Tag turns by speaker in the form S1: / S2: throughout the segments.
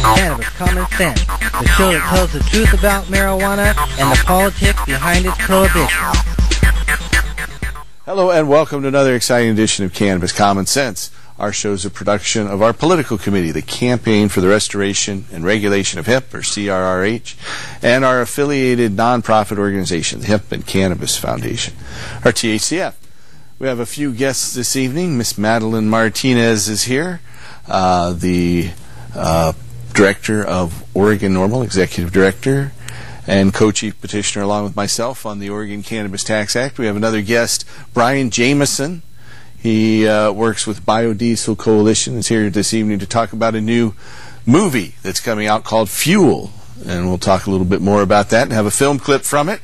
S1: Cannabis Common Sense, the show that tells the truth about marijuana and the politics behind its prohibition.
S2: Hello and welcome to another exciting edition of Cannabis Common Sense. Our show is a production of our political committee, the Campaign for the Restoration and Regulation of Hemp, or CRRH, and our affiliated nonprofit organization, the Hemp and Cannabis Foundation, or THCF. We have a few guests this evening. Miss Madeline Martinez is here, the Director of Oregon Normal, Executive Director, and co-chief petitioner along with myself on the Oregon Cannabis Tax Act. We have another guest, Brian Jameson. He works with Biodiesel Coalition. Is here this evening to talk about a new movie that's coming out called Fuel, and we'll talk a little bit more about that and have a film clip from it.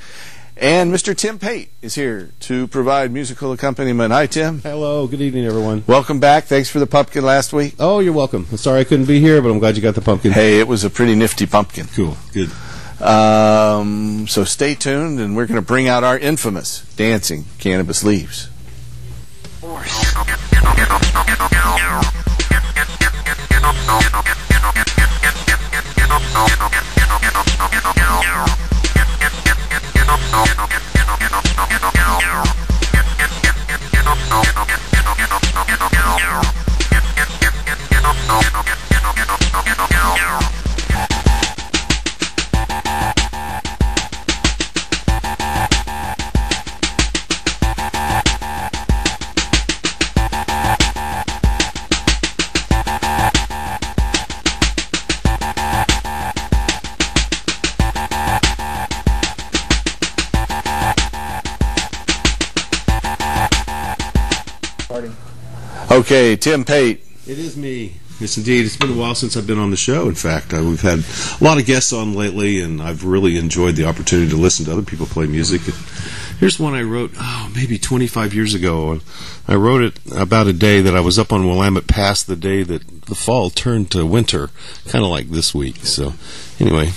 S2: And Mr. Tim Pate is here to provide musical accompaniment. Hi, Tim.
S3: Hello. Good evening, everyone.
S2: Welcome back. Thanks for the pumpkin last week.
S3: Oh, you're welcome. I'm sorry I couldn't be here, but I'm glad you got the pumpkin.
S2: Hey, it was a pretty nifty pumpkin.
S3: Cool. Good.
S2: So stay tuned, and we're going to bring out our infamous dancing cannabis leaves. Okay, Tim Pate.
S3: It is me. Yes, indeed. It's been a while since I've been on the show, in fact. We've had a lot of guests on lately, and I've really enjoyed the opportunity to listen to other people play music. Here's one I wrote, maybe 25 years ago. I wrote it about a day that I was up on Willamette Pass, the day that the fall turned to winter, kind of like this week. So, anyway.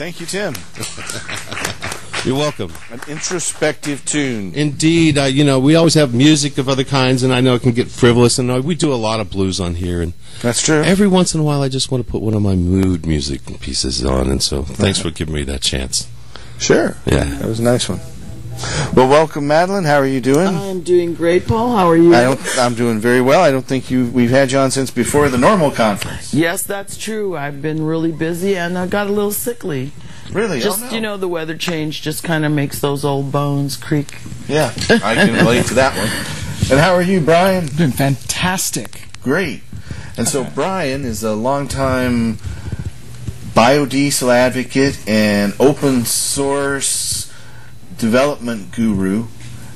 S2: Thank you, Tim.
S3: You're welcome.
S2: An introspective tune.
S3: Indeed. We always have music of other kinds, and I know it can get frivolous, and we do a lot of blues on here. And
S2: that's true.
S3: Every once in a while, I just want to put one of my mood music pieces on, and so thanks for giving me that chance.
S2: Sure.
S3: Yeah.
S2: That was a nice one. Well, welcome, Madeline. How are you doing?
S4: I'm doing great, Paul. How are you?
S2: I'm doing very well. I don't think we've had you on since before the normal conference.
S4: Yes, that's true. I've been really busy, and I got a little sickly.
S2: Really?
S4: Just, the weather change just kind of makes those old bones creak.
S2: Yeah, I can relate to that one. And how are you, Brian?
S5: Been fantastic.
S2: Great. And so Brian is a longtime biodiesel advocate and open source development guru.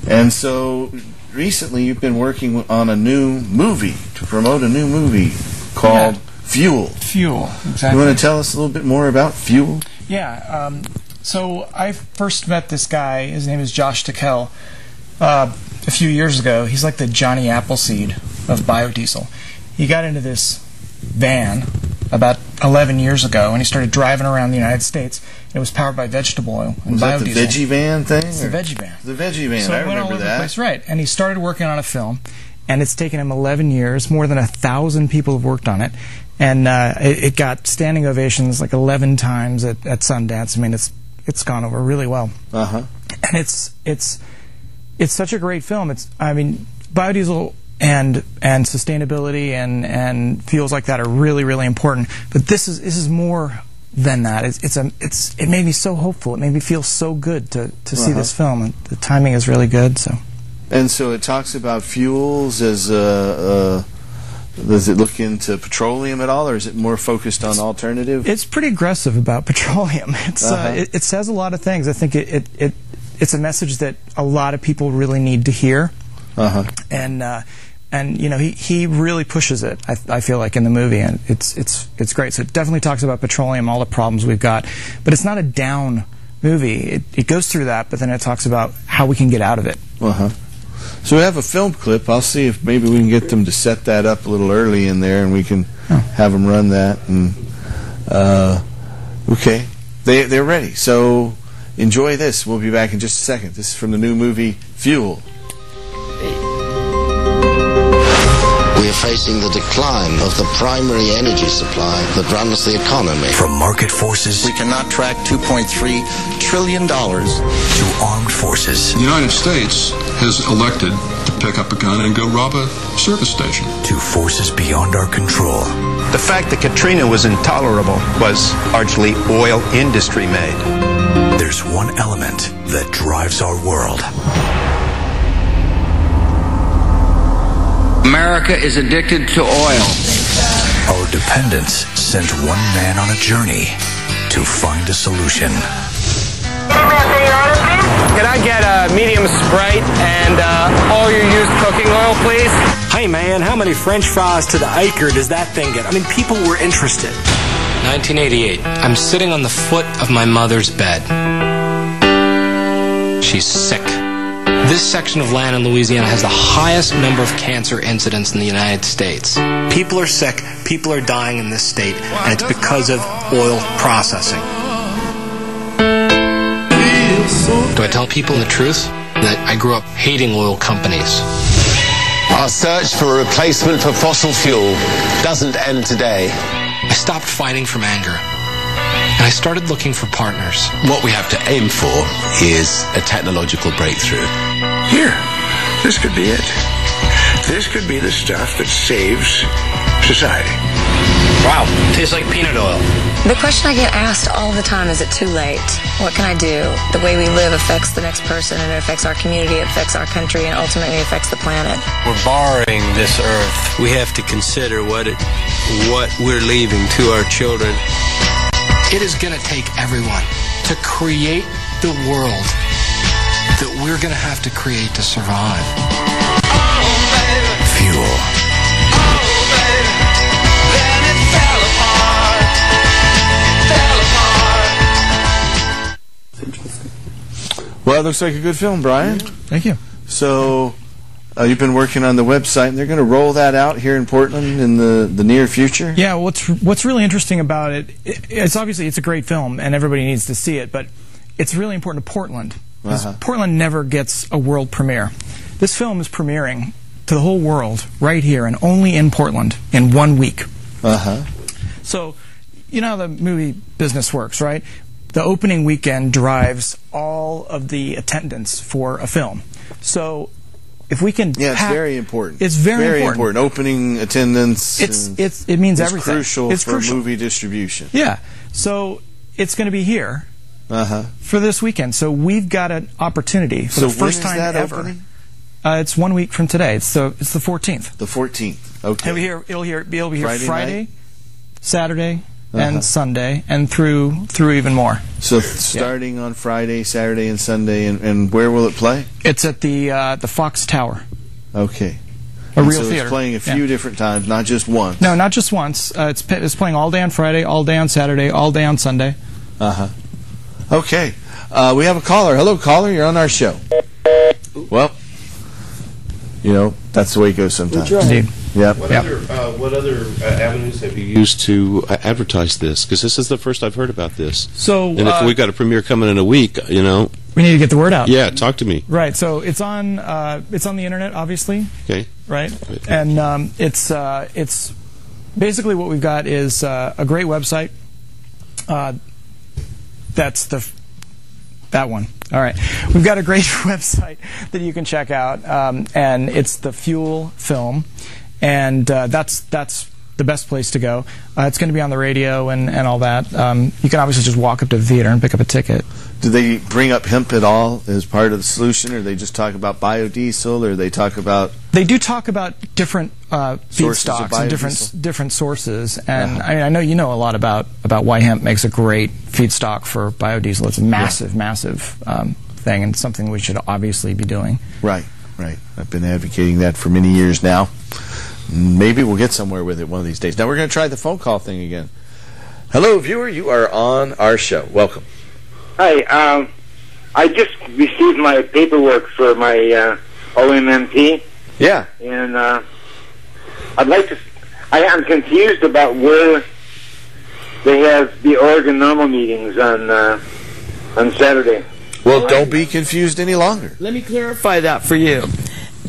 S2: And so recently you've been working on a new movie, to promote a new movie called Fuel.
S5: Fuel, exactly.
S2: You want to tell us a little bit more about Fuel?
S5: Yeah. So I first met this guy. His name is Josh Tickell. A few years ago. He's like the Johnny Appleseed of biodiesel. He got into this van about 11 years ago, and he started driving around the United States. It was powered by vegetable oil and
S2: was
S5: biodiesel.
S2: That the veggie van thing?
S5: It's the veggie van.
S2: The veggie van,
S5: so
S2: I
S5: it went all
S2: remember
S5: over
S2: that.
S5: The place, right. And he started working on a film, and it's taken him 11 years. More than 1,000 people have worked on it. And it got standing ovations like 11 times at Sundance. I mean, it's gone over really well.
S2: Uh-huh.
S5: And it's such a great film. Biodiesel and sustainability and fuels like that are really, really important. But this is more than that. It made me so hopeful. It made me feel so good to see this film. And the timing is really good.
S2: And so it talks about fuels as does it look into petroleum at all, or is it more focused on alternative?
S5: It's pretty aggressive about petroleum. It says a lot of things. I think it's a message that a lot of people really need to hear. And he really pushes it. I feel like in the movie, and it's great. So it definitely talks about petroleum, all the problems we've got, but it's not a down movie. It goes through that, but then it talks about how we can get out of it.
S2: So we have a film clip. I'll see if maybe we can get them to set that up a little early in there, and we can have them run that. And okay, they're ready. So enjoy this. We'll be back in just a second. This is from the new movie Fuel.
S6: We are facing the decline of the primary energy supply that runs the economy.
S7: From market forces,
S6: We cannot track $2.3 trillion.
S7: To armed forces.
S8: The United States has elected to pick up a gun and go rob a service station.
S7: To forces beyond our control.
S9: The fact that Katrina was intolerable was largely oil industry made.
S7: There's one element that drives our world.
S10: America is addicted to oil.
S7: Our dependence sent one man on a journey to find a solution.
S11: Can I get a medium Sprite and all your used cooking oil, please?
S12: Hey man, how many French fries to the acre does that thing get? I mean, people were interested.
S13: 1988. I'm sitting on the foot of my mother's bed. She's sick. This section of land in Louisiana has the highest number of cancer incidents in the United States.
S12: People are sick, people are dying in this state, and it's because of oil processing.
S13: Do I tell people the truth? That I grew up hating oil companies.
S14: Our search for a replacement for fossil fuel doesn't end today.
S13: I stopped fighting from anger, and I started looking for partners.
S14: What we have to aim for is a technological breakthrough.
S15: Here, this could be it. This could be the stuff that saves society.
S11: Wow, tastes like peanut oil.
S16: The question I get asked all the time, is it too late? What can I do? The way we live affects the next person, and it affects our community, it affects our country, and ultimately affects the planet.
S17: We're borrowing this earth. We have to consider what we're leaving to our children.
S13: It is going to take everyone to create the world that we're going to have to create to survive.
S7: Fuel.
S2: Well, it looks like a good film, Brian.
S5: Thank you.
S2: So, You've been working on the website, and they're going to roll that out here in Portland in the near future?
S5: Yeah, what's really interesting about it, it's obviously it's a great film, and everybody needs to see it, but it's really important to Portland. Because Portland never gets a world premiere. This film is premiering to the whole world right here and only in Portland in 1 week. So, you know how the movie business works, right? The opening weekend drives all of the attendance for a film. So, if we can,
S2: it's very important.
S5: It's very important.
S2: Opening attendance.
S5: It means everything.
S2: Crucial for movie distribution.
S5: Yeah. So it's going to be here for this weekend. So we've got an opportunity for the first time ever.
S2: Opening?
S5: It's 1 week from today. It's the 14th.
S2: The 14th. Okay.
S5: It'll be here Friday, Saturday, and Sunday, and through even more.
S2: So starting on Friday, Saturday, and Sunday, and where will it play?
S5: It's at the Fox Tower.
S2: Okay.
S5: A real theater.
S2: It's playing a few different times, not just once.
S5: No, not just once. It's playing all day on Friday, all day on Saturday, all day on Sunday.
S2: Okay. We have a caller. Hello, caller. You're on our show. Well, you know, that's the way it goes sometimes.
S5: Indeed.
S2: Yep.
S3: What other avenues have you used to advertise this? Because this is the first I've heard about this.
S5: So,
S3: and if we've got a premiere coming in a week, you know,
S5: we need to get the word out.
S3: Yeah, talk to me.
S5: Right. So it's on the internet, obviously.
S3: Okay.
S5: Right. And it's basically what we've got is a great website. That's that one. All right. We've got a great website that you can check out, and it's the Fuel Film, and that's the best place to go. It's going to be on the radio and all that. You can obviously just walk up to the theater and pick up a ticket.
S2: Do they bring up hemp at all as part of the solution, or they just talk about biodiesel, or they talk about...
S5: They do talk about different feedstocks and different sources, and I know you know a lot about why hemp makes a great feedstock for biodiesel. It's a massive thing, and something we should obviously be doing.
S2: Right. I've been advocating that for many years now. Maybe we'll get somewhere with it one of these days. Now we're going to try the phone call thing again. Hello, viewer. You are on our show. Welcome.
S18: Hi. I just received my paperwork for my OMMP.
S2: Yeah.
S18: And I'd like to... I'm confused about where they have the Oregon Normal meetings on Saturday.
S2: Well, don't be confused any longer.
S4: Let me clarify that for you.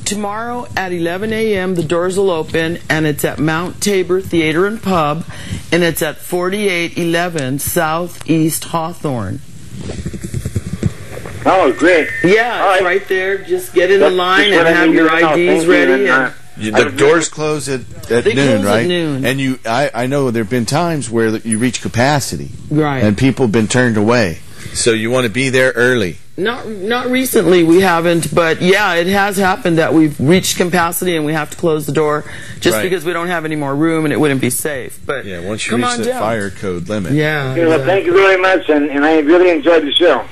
S4: Tomorrow at 11 a.m. the doors will open, and it's at Mount Tabor Theater and Pub, and it's at 4811 Southeast Hawthorne.
S18: Oh, great.
S4: Yeah, it's right there. Just get in the line and have your IDs ready.
S2: The doors close at noon, right?
S4: At noon.
S2: And I know there have been times where you reach capacity.
S4: Right.
S2: And people have been turned away. So you want to be there early.
S4: Not recently, we haven't, but yeah, it has happened that we've reached capacity and we have to close the door just because we don't have any more room and it wouldn't be safe. But
S2: yeah, once you reach the fire code limit.
S4: Yeah.
S18: Okay, well, thank you very much, and I really enjoyed the show.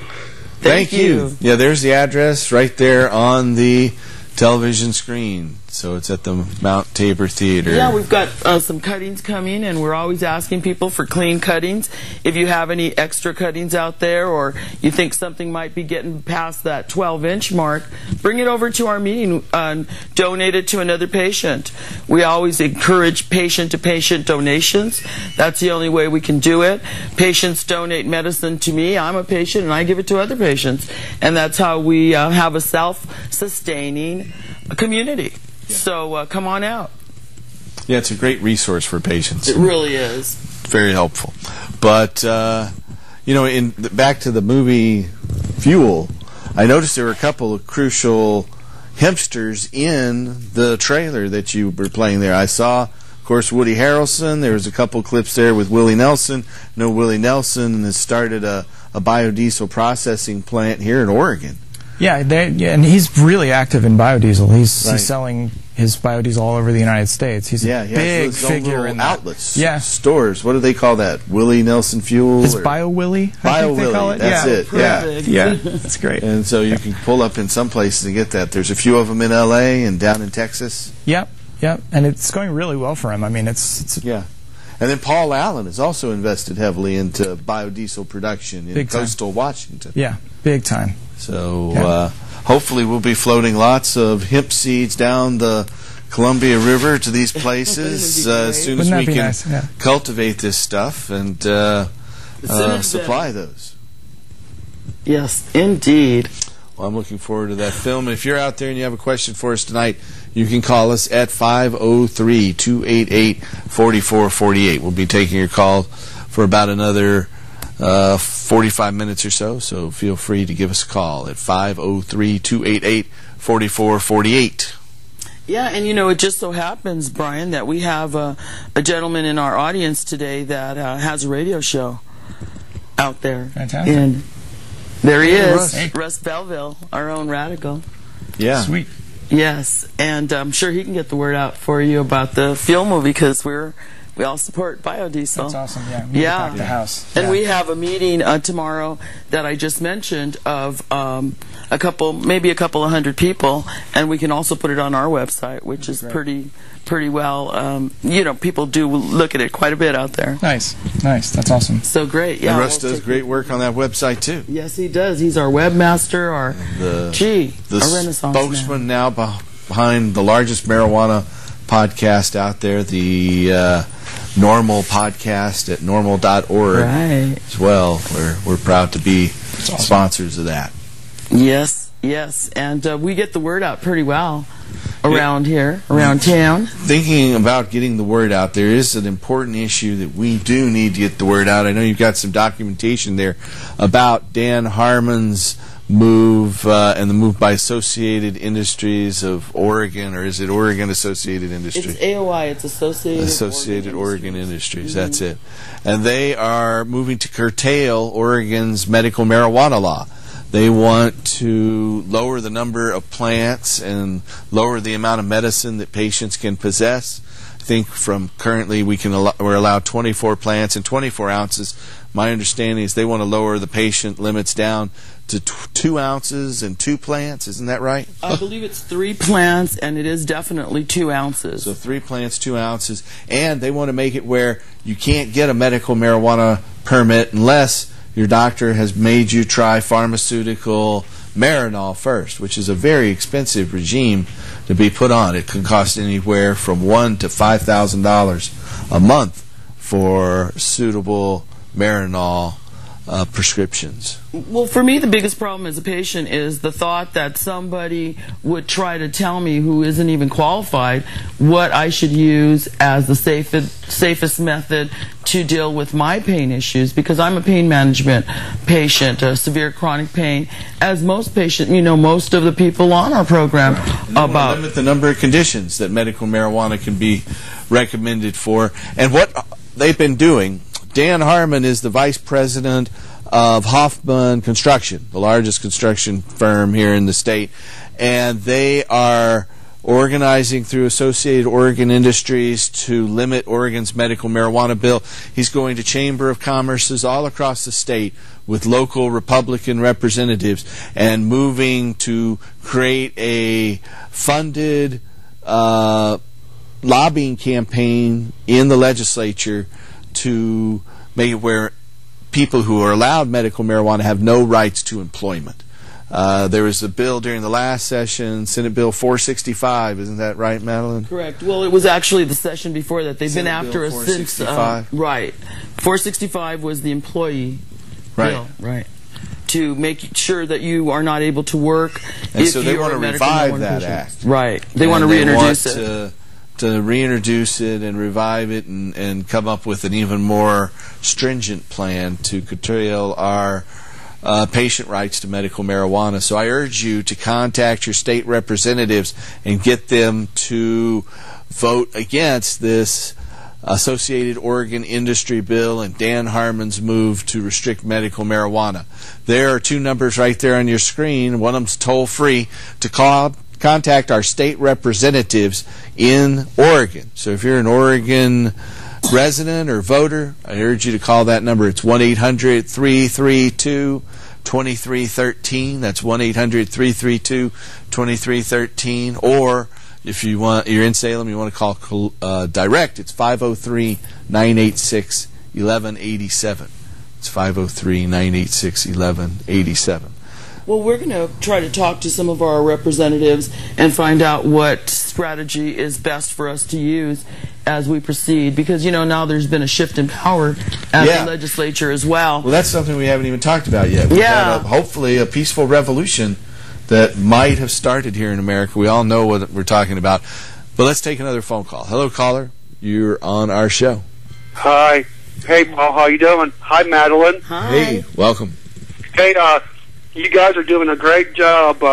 S2: Thank you. Yeah, there's the address right there on the television screen. So it's at the Mount Tabor Theater.
S4: Yeah, we've got some cuttings coming, and we're always asking people for clean cuttings. If you have any extra cuttings out there, or you think something might be getting past that 12-inch mark, bring it over to our meeting and donate it to another patient. We always encourage patient-to-patient donations. That's the only way we can do it. Patients donate medicine to me. I'm a patient, and I give it to other patients. And that's how we have a self-sustaining community. Yeah. So come on out.
S2: Yeah, it's a great resource for patients.
S4: It really is.
S2: Very helpful. But, you know, back to the movie Fuel, I noticed there were a couple of crucial hempsters in the trailer that you were playing there. I saw, of course, Woody Harrelson. There was a couple clips there with Willie Nelson. I know Willie Nelson has started a biodiesel processing plant here in Oregon.
S5: Yeah, and he's really active in biodiesel. He's selling his biodiesel all over the United States. He's a big figure in
S2: outlets, stores. What do they call that? Willie Nelson Fuel?
S5: It's Bio Willie.
S2: Bio Willie. That's it.
S5: Yeah, that's great.
S2: And so you can pull up in some places and get that. There's a few of them in L.A. and down in Texas.
S5: Yep, and it's going really well for him. I mean, it's
S2: yeah. And then Paul Allen has also invested heavily into biodiesel production in coastal Washington.
S5: Yeah, big time.
S2: So hopefully we'll be floating lots of hemp seeds down the Columbia River to these places as soon as we can cultivate this stuff and supply those.
S4: Yes, indeed.
S2: Well, I'm looking forward to that film. If you're out there and you have a question for us tonight, you can call us at 503-288-4448. We'll be taking your call for about another 45 minutes or so, so feel free to give us a call at 503-288-4448.
S4: Yeah, and it just so happens, Brian, that we have a gentleman in our audience today that has a radio show out there.
S5: Fantastic.
S4: And there he is, Russ Belleville, our own radical.
S2: Yeah.
S5: Sweet.
S4: Yes, and I'm sure he can get the word out for you about the fuel movie, because we all support biodiesel.
S5: That's awesome. Yeah. We pack the house.
S4: And we have a meeting tomorrow that I just mentioned of maybe a couple of hundred people, and we can also put it on our website, which is pretty well. People do look at it quite a bit out there.
S5: Nice. That's awesome.
S4: So great. Yeah.
S2: And Russ does great work on that website too.
S4: Yes, he does. He's our webmaster.
S2: The
S4: Renaissance
S2: spokesman now behind the largest marijuana podcast out there, the Normal podcast at normal.org as well. We're proud to be sponsors of that.
S4: Yes, and we get the word out pretty well around here, around town.
S2: Thinking about getting the word out, there is an important issue that we do need to get the word out. I know you've got some documentation there about Dan Harmon's move and the move by Associated Industries of Oregon, or is it Oregon Associated Industries?
S4: It's AOI, it's Associated
S2: Oregon Industries. That's it. And they are moving to curtail Oregon's medical marijuana law. They want to lower the number of plants and lower the amount of medicine that patients can possess. I think from currently we're allowed 24 plants and 24 ounces. My understanding is they want to lower the patient limits down to 2 ounces and 2 plants. Isn't that right?
S4: I believe it's 3 plants, and it is definitely 2 ounces.
S2: So 3 plants, 2 ounces. And they want to make it where you can't get a medical marijuana permit unless your doctor has made you try pharmaceutical Marinol first, which is a very expensive regime to be put on. It can cost anywhere from $1,000 to $5,000 a month for suitable Marinol prescriptions.
S4: Well, for me, the biggest problem as a patient is the thought that somebody would try to tell me, who isn't even qualified, what I should use as the safest method to deal with my pain issues, because I'm a pain management patient, severe chronic pain, as most patients, most of the people on our program about.
S2: Limit the number of conditions that medical marijuana can be recommended for. And what they've been doing, Dan Harmon is the vice president of Hoffman Construction, the largest construction firm here in the state, and they are organizing through Associated Oregon Industries to limit Oregon's medical marijuana bill. He's going to Chamber of Commerce's all across the state with local Republican representatives and moving to create a funded lobbying campaign in the legislature to make it where people who are allowed medical marijuana have no rights to employment. There was a bill during the last session, Senate Bill 465. Isn't that right, Madeline?
S4: Correct. Well, it was actually the session before that. They've been after us since. Right. 465 was the employee bill. Right. To make sure that you are not able to work.
S2: And so they want to revive that act.
S4: Right. They want to reintroduce it.
S2: To reintroduce it and revive it and come up with an even more stringent plan to curtail our patient rights to medical marijuana. So I urge you to contact your state representatives and get them to vote against this Associated Oregon Industry Bill and Dan Harmon's move to restrict medical marijuana. There are 2 numbers right there on your screen. One of them's toll-free to contact our state representatives in Oregon. So if you're an Oregon resident or voter, I urge you to call that number. It's 1-800-332-2313. That's 1-800-332-2313. Or if you're in Salem, you want to call direct, it's 503-986-1187. It's 503-986-1187.
S4: Well, we're going to try to talk to some of our representatives and find out what strategy is best for us to use as we proceed, because, you know, now there's been a shift in power at the legislature as well.
S2: Well, that's something we haven't even talked about yet. We've had hopefully a peaceful revolution that might have started here in America. We all know what we're talking about. But let's take another phone call. Hello, caller. You're on our show.
S19: Hi. Hey, Paul. How you doing? Hi, Madeline.
S4: Hi.
S2: Hey, welcome.
S19: Hey, you guys are doing a great job,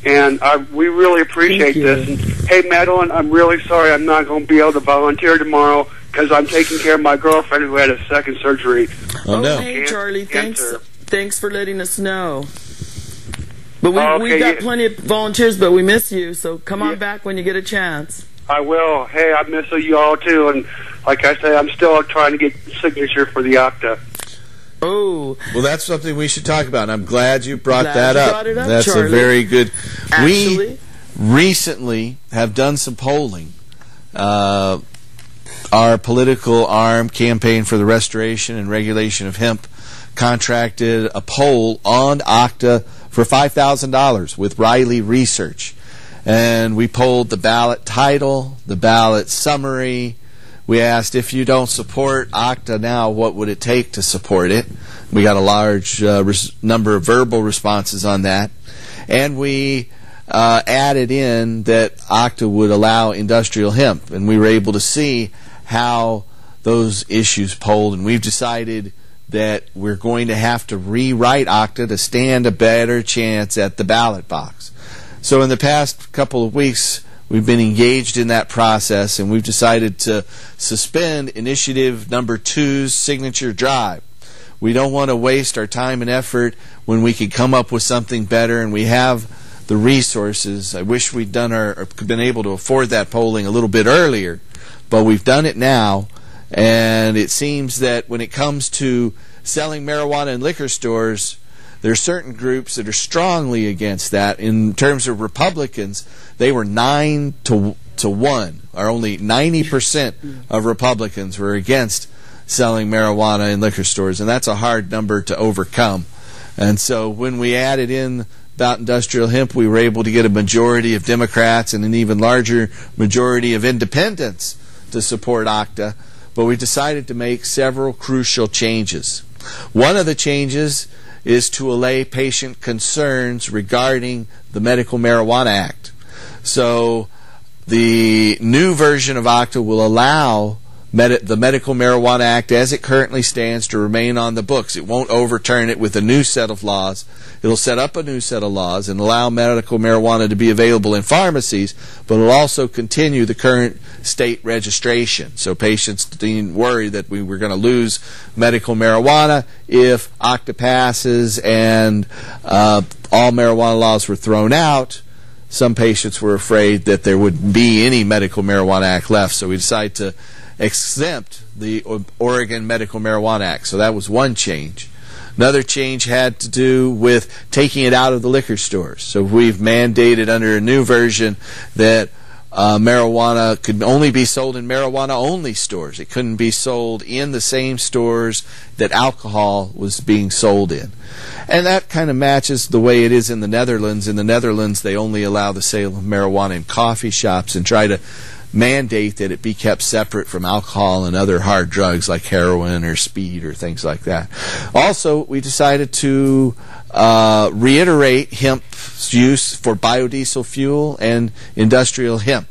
S19: and we really appreciate this. And, hey, Madeline, I'm really sorry I'm not going to be able to volunteer tomorrow because I'm taking care of my girlfriend who had a second surgery.
S2: Oh, no.
S4: Hey, Charlie, thanks for letting us know. But we've got plenty of volunteers, but we miss you, so come on back when you get a chance.
S19: I will. Hey, I miss you all, too, and like I say, I'm still trying to get signature for the OCTA.
S4: Oh.
S2: Well, that's something we should talk about. I'm glad you brought that up. That's
S4: Charlie.
S2: a very good...
S4: Actually,
S2: we recently have done some polling. Our political arm, Campaign for the Restoration and Regulation of Hemp, contracted a poll on OCTA for $5,000 with Riley Research. And we polled the ballot title, the ballot summary. We asked, if you don't support OCTA now, what would it take to support it? We got a large number of verbal responses on that. And we added in that OCTA would allow industrial hemp. And we were able to see how those issues polled. And we've decided that we're going to have to rewrite OCTA to stand a better chance at the ballot box. So in the past couple of weeks, we've been engaged in that process, and we've decided to suspend initiative number 2's signature drive. We don't want to waste our time and effort when we could come up with something better, and we have the resources. I wish we'd done or been able to afford that polling a little bit earlier, but we've done it now, and it seems that when it comes to selling marijuana in liquor stores, there are certain groups that are strongly against that. In terms of Republicans, they were 9 to 1, or only 90% of Republicans were against selling marijuana in liquor stores, and that's a hard number to overcome. And so when we added in about industrial hemp, we were able to get a majority of Democrats and an even larger majority of independents to support OCTA, but we decided to make several crucial changes. One of the changes is to allay patient concerns regarding the Medical Marijuana Act. So the new version of OCTA will allow the Medical Marijuana Act as it currently stands to remain on the books. It won't overturn it with a new set of laws. It'll set up a new set of laws and allow medical marijuana to be available in pharmacies, but it'll also continue the current state registration. So patients didn't worry that we were going to lose medical marijuana if OCTA passes and all marijuana laws were thrown out. Some patients were afraid that there wouldn't be any Medical Marijuana Act left, so we decided to exempt the Oregon Medical Marijuana Act. So that was one change. Another change had to do with taking it out of the liquor stores. So we've mandated under a new version that marijuana could only be sold in marijuana-only stores. It couldn't be sold in the same stores that alcohol was being sold in. And that kind of matches the way it is in the Netherlands. In the Netherlands, they only allow the sale of marijuana in coffee shops and try to mandate that it be kept separate from alcohol and other hard drugs like heroin or speed or things like that. Also, we decided to reiterate hemp's use for biodiesel fuel and industrial hemp.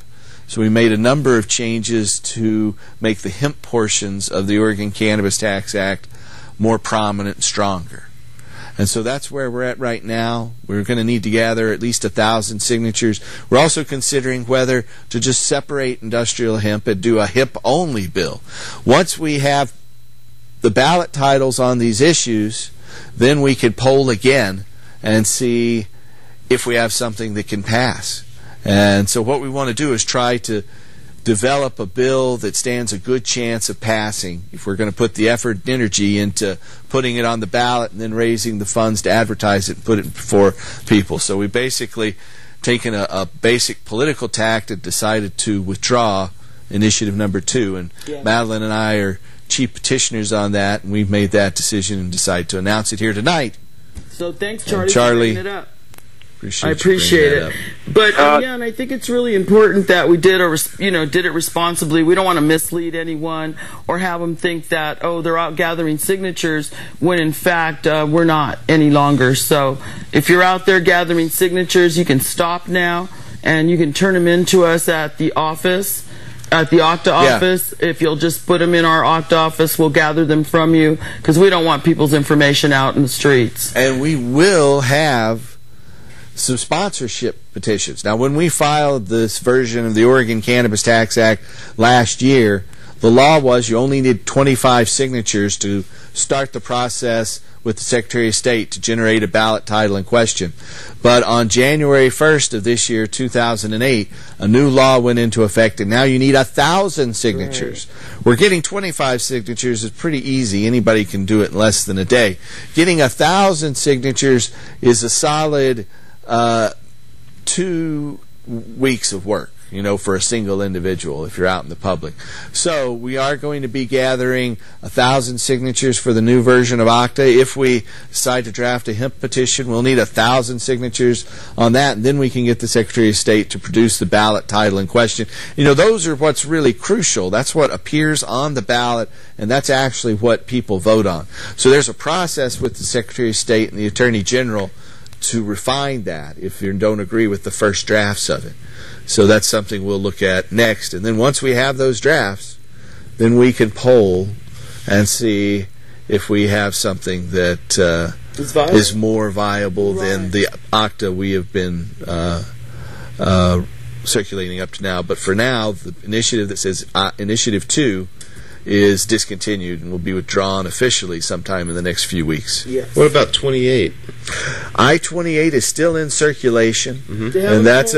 S2: So we made a number of changes to make the hemp portions of the Oregon Cannabis Tax Act more prominent and stronger. And so that's where we're at right now. We're going to need to gather at least 1,000 signatures. We're also considering whether to just separate industrial hemp and do a hemp-only bill. Once we have the ballot titles on these issues, then we could poll again and see if we have something that can pass. And so what we want to do is try to develop a bill that stands a good chance of passing if we're going to put the effort and energy into putting it on the ballot and then raising the funds to advertise it and put it before people. So we basically taken a basic political tact and decided to withdraw initiative number 2. And Madeline and I are chief petitioners on that, and we've made that decision and decided to announce it here tonight
S4: So thanks, Charlie,
S2: Charlie,
S4: for bringing it up.
S2: I
S4: appreciate it. But yeah, and I think it's really important that we did it responsibly. We don't want to mislead anyone or have them think that, oh, they're out gathering signatures when in fact we're not any longer. So if you're out there gathering signatures, you can stop now and you can turn them in to us at the office. At the OCTA office. If you'll just put them in our OCTA office, we'll gather them from you because we don't want people's information out in the streets.
S2: And we will have some sponsorship petitions. Now, when we filed this version of the Oregon Cannabis Tax Act last year, the law was you only need 25 signatures to start the process with the Secretary of State to generate a ballot title in question. But on January 1st of this year, 2008, a new law went into effect, and now you need 1,000 signatures. Right. We're getting 25 signatures is pretty easy. Anybody can do it in less than a day. Getting 1,000 signatures is a solid 2 weeks of work, for a single individual if you're out in the public. So we are going to be gathering 1,000 signatures for the new version of OCTA. If we decide to draft a hemp petition, we'll need 1,000 signatures on that, and then we can get the Secretary of State to produce the ballot title in question. Those are what's really crucial. That's what appears on the ballot, and that's actually what people vote on. So there's a process with the Secretary of State and the Attorney General to refine that if you don't agree with the first drafts of it. So that's something we'll look at next. And then once we have those drafts, then we can poll and see if we have something that is more viable than the OCTA we have been circulating up to now. But for now, the initiative that says Initiative 2 is discontinued and will be withdrawn officially sometime in the next few weeks.
S3: Yes. What about 28?
S2: I-28 is still in circulation, and that's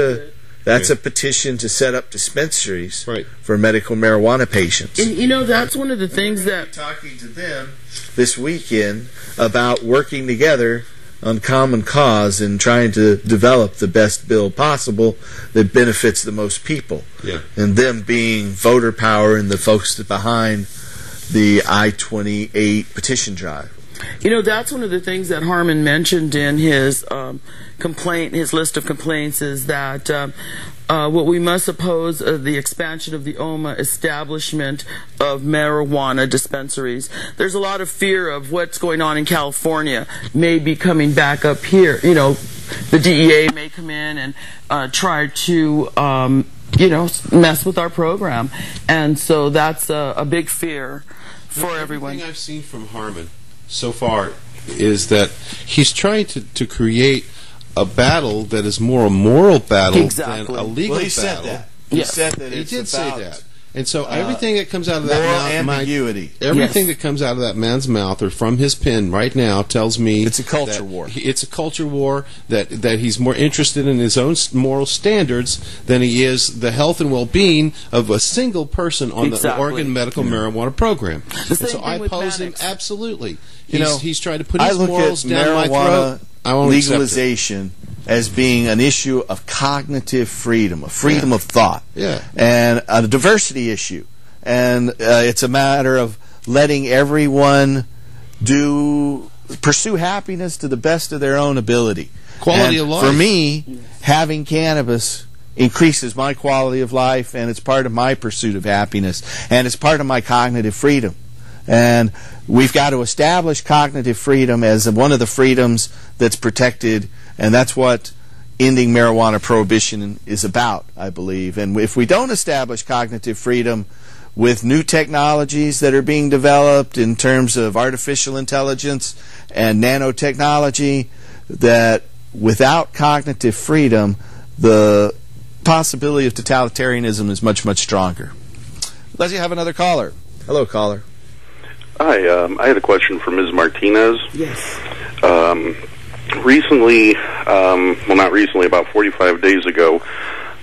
S2: a petition to set up dispensaries for medical marijuana patients.
S4: And that's one of the things that...
S2: talking to them this weekend about working together on common cause and trying to develop the best bill possible that benefits the most people.
S3: Yeah.
S2: And them being voter power and the folks that behind the I-28 petition drive.
S4: That's one of the things that Harmon mentioned in his his list of complaints is that what we must oppose the expansion of the OMA establishment of marijuana dispensaries. There's a lot of fear of what's going on in California may be coming back up here. The DEA may come in and try to mess with our program, and so that's a big fear for everyone.
S3: Everything I've seen from Harmon so far is that he's trying to create a battle that is more a moral battle than a legal battle.
S2: Said that. He said that.
S3: He did say that. And so everything that comes out of that
S2: ambiguity.
S3: Everything that comes out of that man's mouth or from his pen right now tells me
S2: it's a culture war.
S3: It's a culture war, that he's more interested in his own moral standards than he is the health and well-being of a single person on the Oregon medical marijuana program. And so I oppose him absolutely. He's trying to put his morals down my throat.
S2: Legalization as being an issue of cognitive freedom, a freedom of thought, and a diversity issue. And it's a matter of letting everyone pursue happiness to the best of their own ability.
S3: Quality of life.
S2: For me, having cannabis increases my quality of life, and it's part of my pursuit of happiness, and it's part of my cognitive freedom. And we've got to establish cognitive freedom as one of the freedoms that's protected, and that's what ending marijuana prohibition is about, I believe. And if we don't establish cognitive freedom with new technologies that are being developed in terms of artificial intelligence and nanotechnology, that without cognitive freedom, the possibility of totalitarianism is much, much stronger. Let's have another caller. Hello, caller.
S20: Hi, I had a question for Ms. Martinez.
S4: Yes.
S20: Recently, well, not recently, about 45 days ago,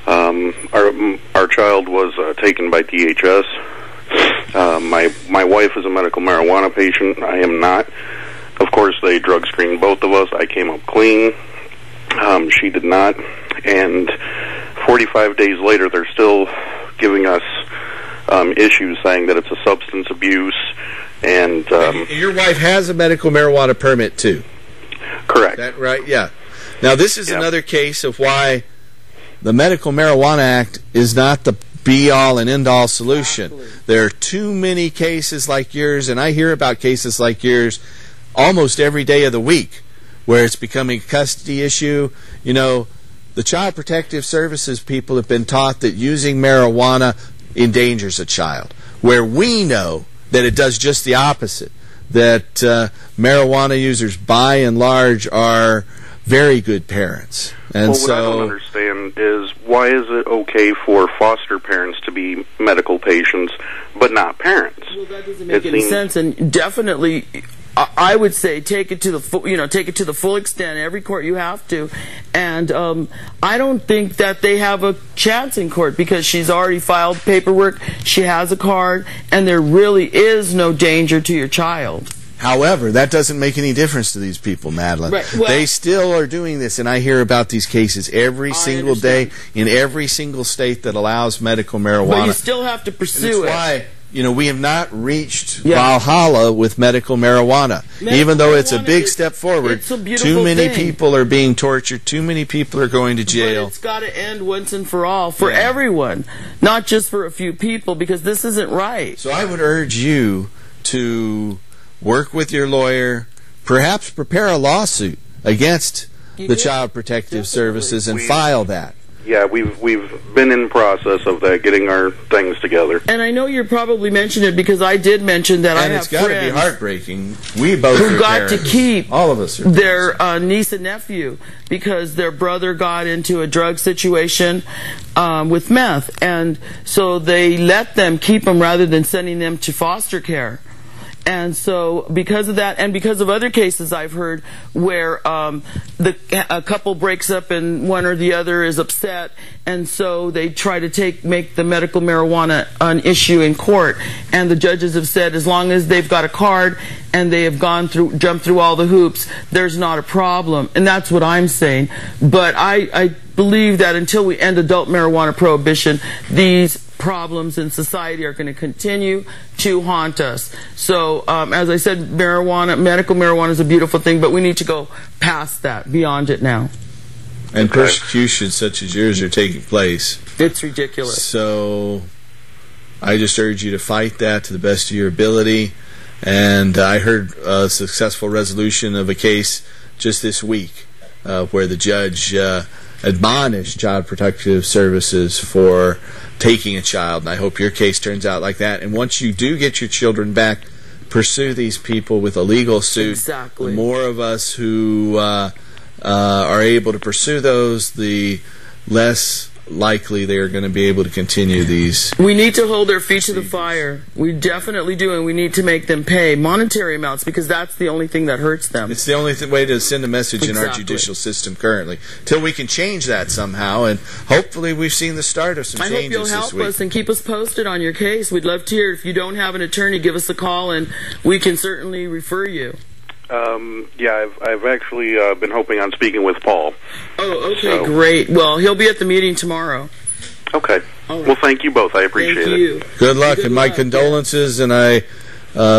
S20: our child was taken by DHS. My wife is a medical marijuana patient. I am not. Of course, they drug screened both of us. I came up clean. She did not. And 45 days later, they're still giving us issues saying that it's a substance abuse. And
S2: your wife has a medical marijuana permit, too.
S20: Correct.
S2: Is that right? Yeah. Now, this is another case of why the Medical Marijuana Act is not the be-all and end-all solution. Absolutely. There are too many cases like yours, and I hear about cases like yours almost every day of the week, where it's becoming a custody issue. You know, the Child Protective Services people have been taught that using marijuana endangers a child, where we know that it does just the opposite, that marijuana users by and large are very good parents. And
S20: what I don't understand is, why is it okay for foster parents to be medical patients but not parents?
S4: Well, that doesn't make any sense, and definitely I would say take it to the full extent. Every court you have to, and I don't think that they have a chance in court because she's already filed paperwork. She has a card, and there really is no danger to your child.
S2: However, that doesn't make any difference to these people, Madeline.
S4: Right. Well,
S2: they still are doing this, and I hear about these cases every single day in every single state that allows medical marijuana.
S4: But you still have to pursue it.
S2: That's why, we have not reached Valhalla with medical marijuana. Even though it's a big step forward, too many people are being tortured, too many people are going to jail.
S4: But it's got to end once and for all, for everyone, not just for a few people, because this isn't right.
S2: So I would urge you to work with your lawyer, perhaps prepare a lawsuit against the Child Protective Services and file that.
S20: Yeah, we've been in process of that, getting our things together.
S4: And I know you probably mentioned it because I did mention that I have friends.
S2: And it's got to be heartbreaking. We both
S4: who got to keep
S2: all of us
S4: their niece and nephew because their brother got into a drug situation with meth, and so they let them keep them rather than sending them to foster care. And so because of that, and because of other cases I've heard where a couple breaks up and one or the other is upset, and so they try to make the medical marijuana an issue in court, and the judges have said as long as they've got a card and they have jumped through all the hoops, there's not a problem. And that's what I'm saying. But I believe that until we end adult marijuana prohibition, these problems in society are going to continue to haunt us. So, as I said, medical marijuana is a beautiful thing, but we need to go past that, beyond it now.
S2: And persecution such as yours are taking place.
S4: It's ridiculous.
S2: So, I just urge you to fight that to the best of your ability. And I heard a successful resolution of a case just this week where the judge admonished Child Protective Services for taking a child, and I hope your case turns out like that. And once you do get your children back, pursue these people with a legal suit.
S4: Exactly.
S2: The more of us who are able to pursue those, the less likely they are going to be able to continue these.
S4: We need to hold their feet to the fire. We definitely do, and we need to make them pay monetary amounts because that's the only thing that hurts them.
S2: It's the only way to send a message in our judicial system currently. Till we can change that somehow, and hopefully we've seen the start of some changes this week.
S4: I hope you'll help us and keep us posted on your case. We'd love to hear. If you don't have an attorney, give us a call, and we can certainly refer you.
S20: Yeah, I've actually been hoping on speaking with Paul.
S4: Oh, okay, great. Well, he'll be at the meeting tomorrow.
S20: Okay. Right. Well, thank you both. I appreciate it.
S2: Good luck, and my condolences, and I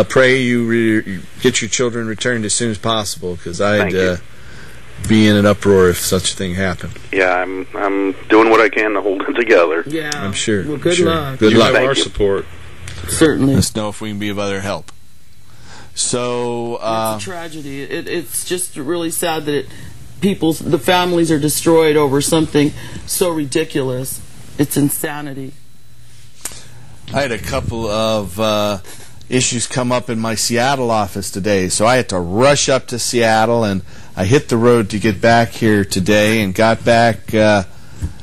S2: pray you get your children returned as soon as possible, because I'd be in an uproar if such a thing happened.
S20: Yeah, I'm doing what I can to hold it together.
S4: Yeah.
S2: I'm sure.
S4: Well, good luck.
S2: Good luck.
S3: You have our support.
S4: Certainly.
S2: Let us know if we can be of other help. So
S4: it's a tragedy. It's just really sad that the families are destroyed over something so ridiculous. It's insanity.
S2: I had a couple of issues come up in my Seattle office today, so I had to rush up to Seattle, and I hit the road to get back here today and got back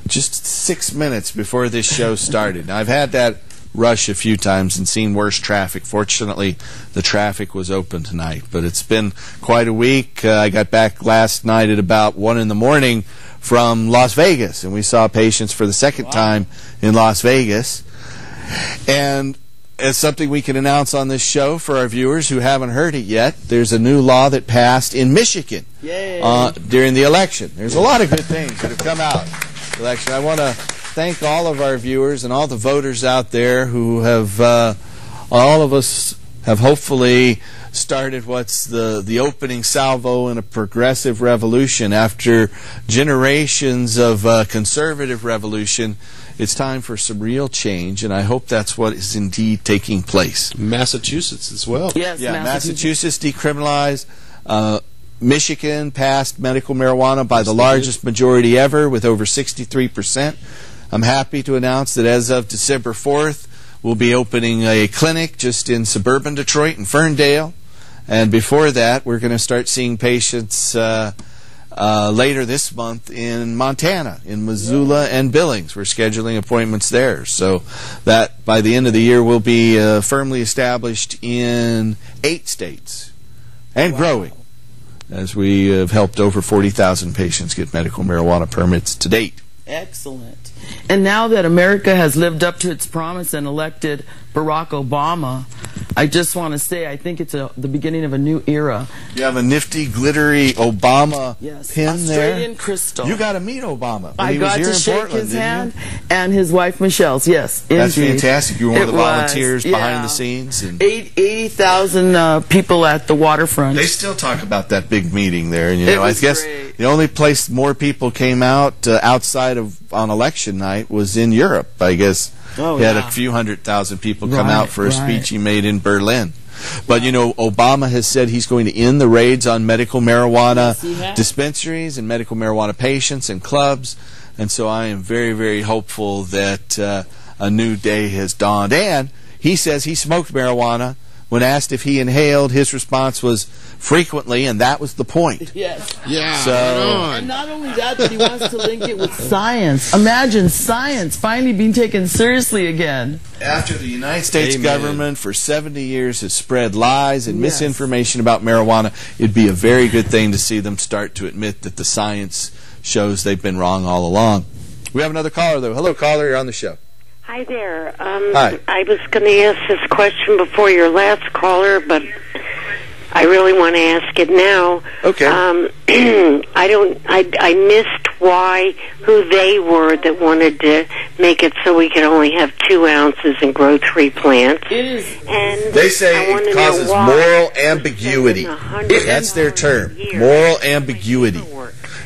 S2: just 6 minutes before this show started. Now, I've had that rush a few times and seen worse traffic. Fortunately, the traffic was open tonight, but it's been quite a week. I got back last night at about 1 in the morning from Las Vegas, and we saw patients for the second time in Las Vegas. And as something we can announce on this show for our viewers who haven't heard it yet, there's a new law that passed in Michigan during the election. There's a lot of good things that have come out of the election. I want to thank all of our viewers and all the voters out there who have, all of us have hopefully started what's the opening salvo in a progressive revolution. After generations of conservative revolution, it's time for some real change, and I hope that's what is indeed taking place.
S3: Massachusetts as well.
S4: Yes,
S2: yeah, Massachusetts decriminalized. Michigan passed medical marijuana by the largest majority ever, with over 63%. I'm happy to announce that as of December 4th, we'll be opening a clinic just in suburban Detroit in Ferndale. And before that, we're going to start seeing patients later this month in Montana, in Missoula and Billings. We're scheduling appointments there. So that by the end of the year, we'll be firmly established in 8 states and growing, as we have helped over 40,000 patients get medical marijuana permits to date.
S4: Excellent. And now that America has lived up to its promise and elected Barack Obama, I just want to say I think it's the beginning of a new era.
S2: You have a nifty, glittery Obama pin there.
S4: Australian crystal.
S2: You got to meet Obama.
S4: I got to shake his hand and his wife Michelle's. Yes,
S2: that's
S4: indeed.
S2: fantastic. You were one of the volunteers behind the scenes. And
S4: 80,000 people at the waterfront.
S2: They still talk about that big meeting there, and I guess the only place more people came out outside of on election night was in Europe. I guess he had a few 100,000 people come out for a speech he made in Berlin. But Obama has said he's going to end the raids on medical marijuana dispensaries and medical marijuana patients and clubs, and so I am very, very hopeful that a new day has dawned. And he says he smoked marijuana. When asked if he inhaled, his response was frequently, and that was the point.
S4: Yes.
S3: Yeah.
S2: So,
S4: and not only that, but he wants to link it with science. Imagine science finally being taken seriously again.
S2: After the United States government for 70 years has spread lies and misinformation about marijuana, it'd be a very good thing to see them start to admit that the science shows they've been wrong all along. We have another caller, though. Hello, caller. You're on the show.
S21: Hi there.
S2: Hi.
S21: I was going to ask this question before your last caller, but I really want to ask it now.
S2: Okay.
S21: I missed who they were that wanted to make it so we could only have 2 ounces and grow 3 plants. And
S2: they say it causes moral ambiguity. That's their term, moral ambiguity.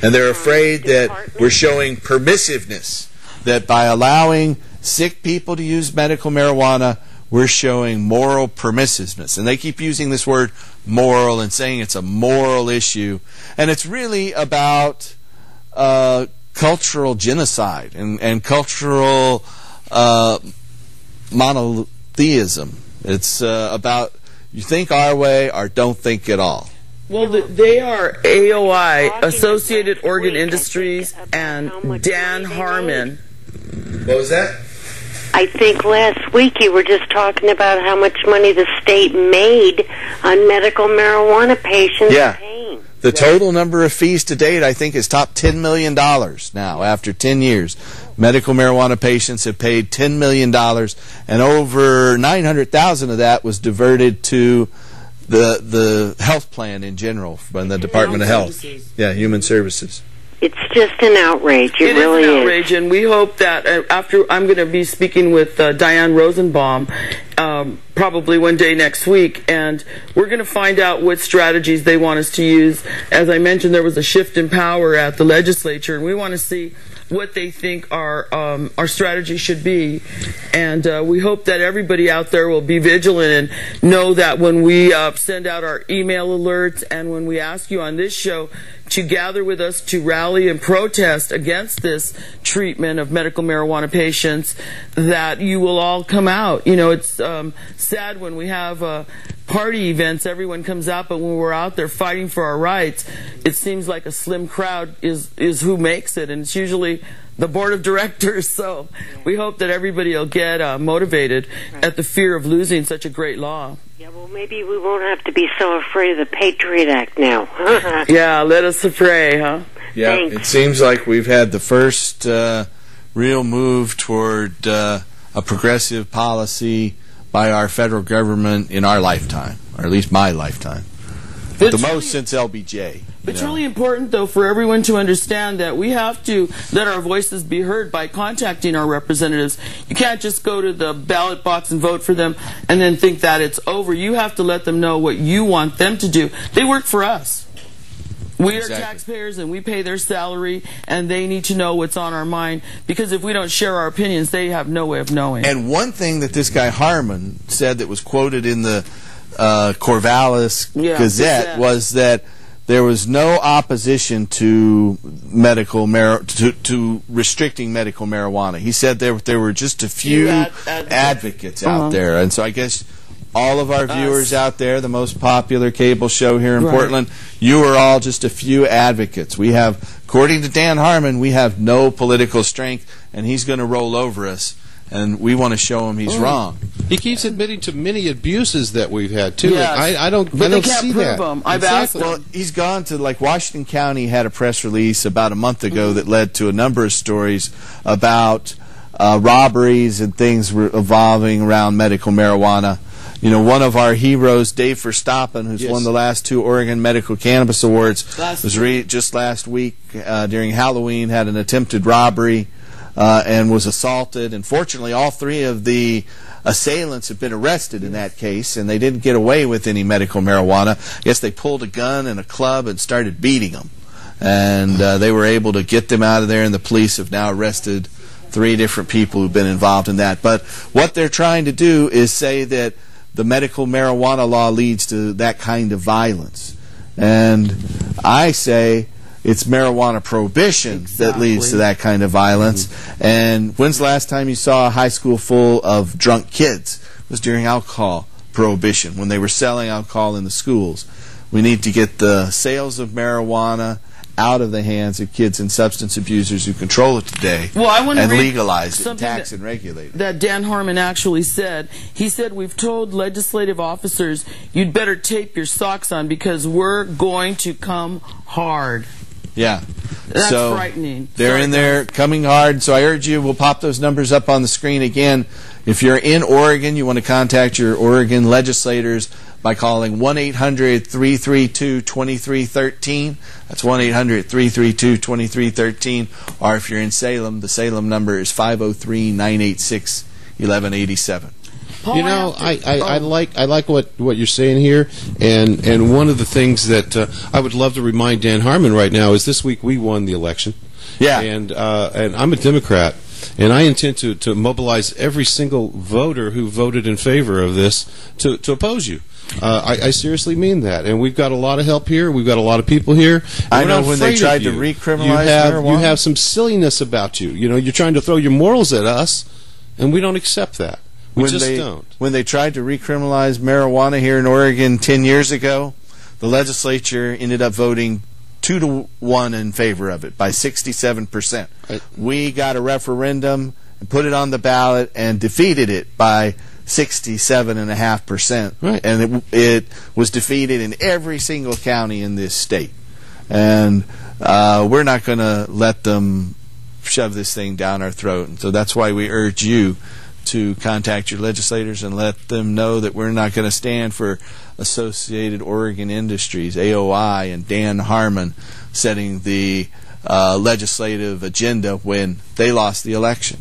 S2: And they're afraid that we're showing permissiveness, that by allowing sick people to use medical marijuana, we're showing moral permissiveness. And they keep using this word moral and saying it's a moral issue. And it's really about cultural genocide and cultural monotheism. It's about you think our way or don't think at all.
S4: Well, they are AOI, Associated Organ Industries, and Dan Harmon.
S2: What was that?
S21: I think last week you were just talking about how much money the state made on medical marijuana patients paying.
S2: The total number of fees to date, I think, is topped $10 million now after 10 years. Medical marijuana patients have paid $10 million, and over $900,000 of that was diverted to the health plan in general from the Department of Health. Yeah, Human Services.
S21: It's just an outrage. It really
S4: is an outrage, and we hope that after I'm going to be speaking with Diane Rosenbaum probably one day next week, and we're going to find out what strategies they want us to use. As I mentioned, there was a shift in power at the legislature, and we want to see what they think our strategy should be. And we hope that everybody out there will be vigilant and know that when we send out our email alerts and when we ask you on this show to gather with us to rally and protest against this treatment of medical marijuana patients, that you will all come out. It's sad when we have party events, everyone comes out, but when we're out there fighting for our rights, it seems like a slim crowd is who makes it, and it's usually the board of directors. So we hope that everybody will get motivated at the fear of losing such a great law.
S21: Yeah, well, maybe we won't have to be so afraid of the Patriot Act now.
S4: Yeah, let us pray, huh?
S2: Yeah,
S21: Thanks.
S2: It seems like we've had the first real move toward a progressive policy by our federal government in our lifetime, or at least my lifetime. The most since LBJ.
S4: It's really important, though, for everyone to understand that we have to let our voices be heard by contacting our representatives. You can't just go to the ballot box and vote for them and then think that it's over. You have to let them know what you want them to do. They work for us. We are taxpayers, and we pay their salary, and they need to know what's on our mind, because if we don't share our opinions, they have no way of knowing.
S2: And one thing that this guy Harmon said that was quoted in the Corvallis Gazette was that there was no opposition to to restricting medical marijuana. He said there were just a few advocates out there, and so I guess all of our viewers out there, the most popular cable show here in Portland, you are all just a few advocates. We have, according to Dan Harmon, we have no political strength, and he's going to roll over us. And we want to show him he's wrong.
S3: He keeps admitting to many abuses that we've had too.
S4: Yes.
S3: I don't see that.
S4: I've asked him.
S2: Well, he's gone to, like, Washington County had a press release about a month ago that led to a number of stories about robberies and things revolving around medical marijuana. You know, one of our heroes, Dave Verstappen, who's won the last 2 Oregon Medical Cannabis Awards, was just last week during Halloween, had an attempted robbery and was assaulted. And fortunately, all 3 of the assailants have been arrested in that case, and they didn't get away with any medical marijuana. I guess they pulled a gun and a club and started beating them. And they were able to get them out of there, and the police have now arrested 3 different people who've been involved in that. But what they're trying to do is say that the medical marijuana law leads to that kind of violence. And I say it's marijuana prohibition that leads to that kind of violence. And when's the last time you saw a high school full of drunk kids? It was during alcohol prohibition, when they were selling alcohol in the schools. We need to get the sales of marijuana out of the hands of kids and substance abusers who control it today, and legalize it, tax and regulate it.
S4: That Dan Harmon actually said. He said, we've told legislative officers, you'd better tape your socks on because we're going to come hard.
S2: Yeah.
S4: That's frightening.
S2: They're in there coming hard. So I urge you, we'll pop those numbers up on the screen again. If you're in Oregon, you want to contact your Oregon legislators by calling 1-800-332-2313. That's 1-800-332-2313. Or if you're in Salem, the Salem number is 503-986-1187.
S3: You know, I like what you're saying here, and one of the things that I would love to remind Dan Harmon right now is this week we won the election.
S2: Yeah.
S3: And I'm a Democrat, and I intend to mobilize every single voter who voted in favor of this to oppose you. I seriously mean that, and we've got a lot of help here. We've got a lot of people here.
S2: I know when they tried to recriminalize marijuana.
S3: You have some silliness about you. You know, you're trying to throw your morals at us, and we don't accept that. We just don't.
S2: When they tried to recriminalize marijuana here in Oregon 10 years ago, the legislature ended up voting 2-1 in favor of it by 67%. We got a referendum and put it on the ballot and defeated it by 67.5%.
S3: Right.
S2: And it was defeated in every single county in this state. And we're not going to let them shove this thing down our throat. And so that's why we urge you to contact your legislators and let them know that we're not going to stand for Associated Oregon Industries, AOI, and Dan Harmon setting the legislative agenda when they lost the election.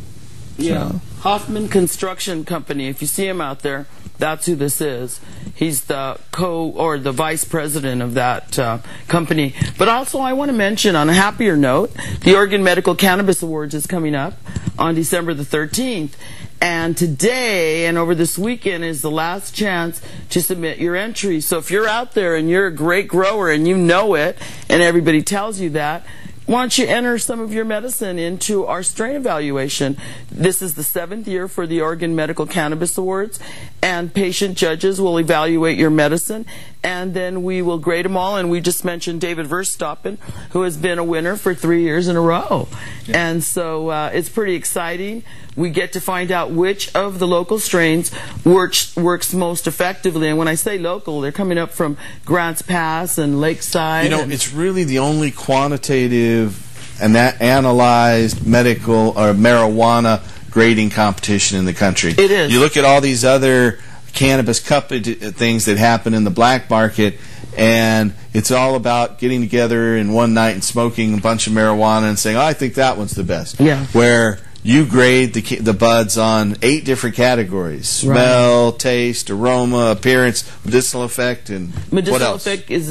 S4: Yeah.
S2: So.
S4: Hoffman Construction Company, if you see him out there, that's who this is. He's the the vice president of that company. But also I want to mention, on a happier note, the Oregon Medical Cannabis Awards is coming up on December the 13th. And today and over this weekend is the last chance to submit your entry. So if you're out there and you're a great grower and you know it, and everybody tells you that, why don't you enter some of your medicine into our strain evaluation? This is the 7th year for the Oregon Medical Cannabis Awards, and patient judges will evaluate your medicine, and then we will grade them all. And we just mentioned David Verstappen, who has been a winner for 3 years in a row. Yeah. And so it's pretty exciting. We get to find out which of the local strains works most effectively. And when I say local, they're coming up from Grants Pass and Lakeside.
S2: You know, it's really the only quantitative and analyzed medical or marijuana grading competition in the country.
S4: It is.
S2: You look at all these other cannabis cup things that happen in the black market, and it's all about getting together in one night and smoking a bunch of marijuana and saying, oh, I think that one's the best.
S4: Yeah.
S2: Where you grade the buds on 8 different categories: smell, taste, aroma, appearance, medicinal effect, and
S4: medicinal
S2: what else?
S4: Effect is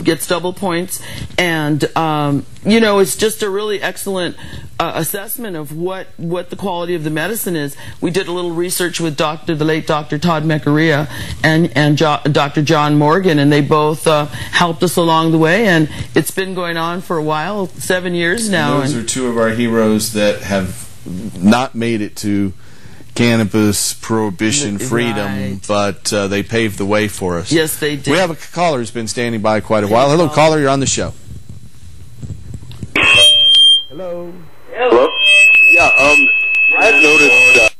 S4: gets double points, and it's just a really excellent assessment of what the quality of the medicine is. We did a little research with the late Dr. Todd Meccaria and Dr. John Morgan, and they both helped us along the way, and it's been going on for a while, 7 years now.
S2: And those are two of our heroes that have not made it to cannabis prohibition freedom, but they paved the way for us.
S4: Yes, they did.
S2: We have a caller who's been standing by quite a while. Hello, caller, you're on the show.
S1: Hello. Hello. Yeah, I've noticed